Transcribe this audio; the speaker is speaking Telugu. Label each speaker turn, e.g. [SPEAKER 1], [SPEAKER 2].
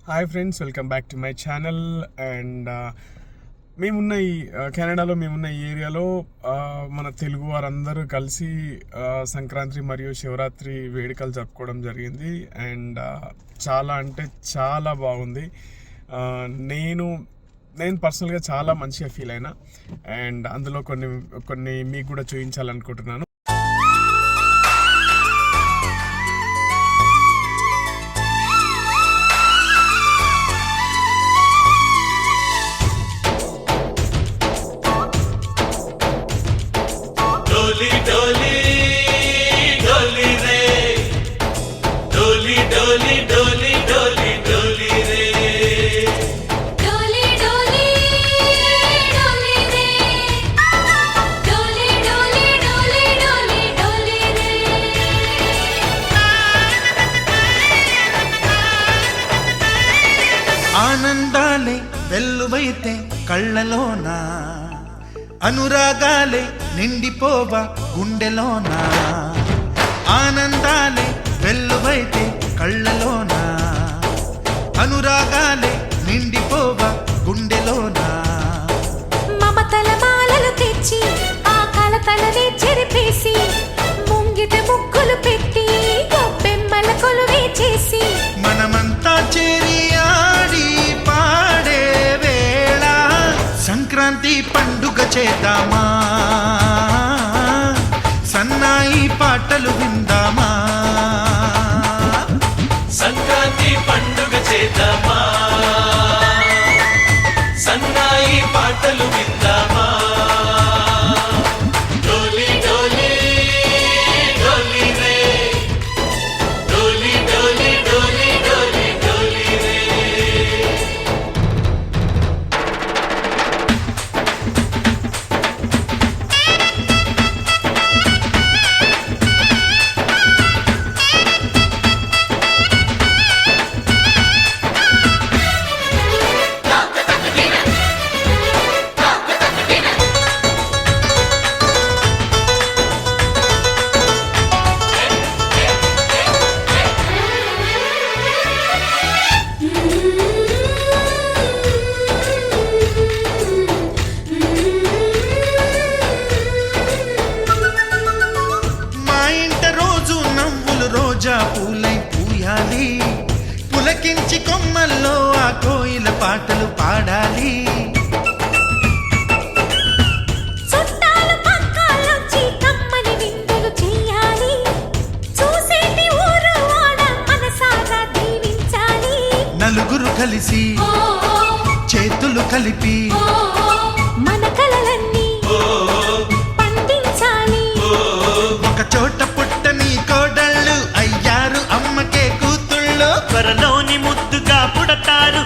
[SPEAKER 1] Hi friends, welcome back to my channel. And మేమున్న ఈ కెనడాలో మేమున్న ఈ ఏరియాలో మన తెలుగు వారందరూ కలిసి సంక్రాంతి మరియు శివరాత్రి వేడుకలు జరుపుకోవడం జరిగింది. అండ్ చాలా అంటే చాలా బాగుంది. నేను పర్సనల్గా చాలా మంచిగా ఫీల్ అయినా. అండ్ అందులో కొన్ని మీకు కూడా చూపించాలనుకుంటున్నాను.
[SPEAKER 2] ఆనందాలే వెల్లువైతే కళ్ళలోనా, అనురాగాలే నిండిపోవా గుండెలోనా. ఆనందాలే వెల్లువైతే కళ్ళలోనా, అనురాగాలే నిండిపోవా గుండెలోనా.
[SPEAKER 3] మమతల మాలలు తెచ్చి ఆ కలతలనే చెరిపేసి ముంగిట ముగ్గులు పెట్టి గొప్పెమ్మల కొలువే చేసి
[SPEAKER 2] మనమంతా చేరి ఆడి పాడే వేళ సంక్రాంతి పండుగ చేద్దామా, సన్నాయి పాటలు విందామా.
[SPEAKER 4] సంక్రాంతి పండుగ చేద్దామా, సన్నాయి పాటలు విందామా. డోలి డోలి డోలి రే, డోలి డోలి డోలి డోలి డోలి రే.
[SPEAKER 2] మా ఇంట రోజు నవ్వులు రోజా పూలై పూయాలి, పులకించి కొమ్మల్లో ఆ కోయిల పాటలు పాడాలి.
[SPEAKER 3] చుట్టాలు పక్కాలొచ్చి కమ్మని విందులు చెయ్యాలి, చూసేటి ఊరు వాడ మనసారా దీవించాలి.
[SPEAKER 2] నలుగురు కలిసి చేతులు కలిపి
[SPEAKER 3] మన కలలన్నీ పండించాలి.
[SPEAKER 2] ఒక చోట పుట్టని కోడళ్ళు అయ్యారు అమ్మకే కూతుళ్ళు.
[SPEAKER 4] త్వరలోని ముద్దుగా పుడతారు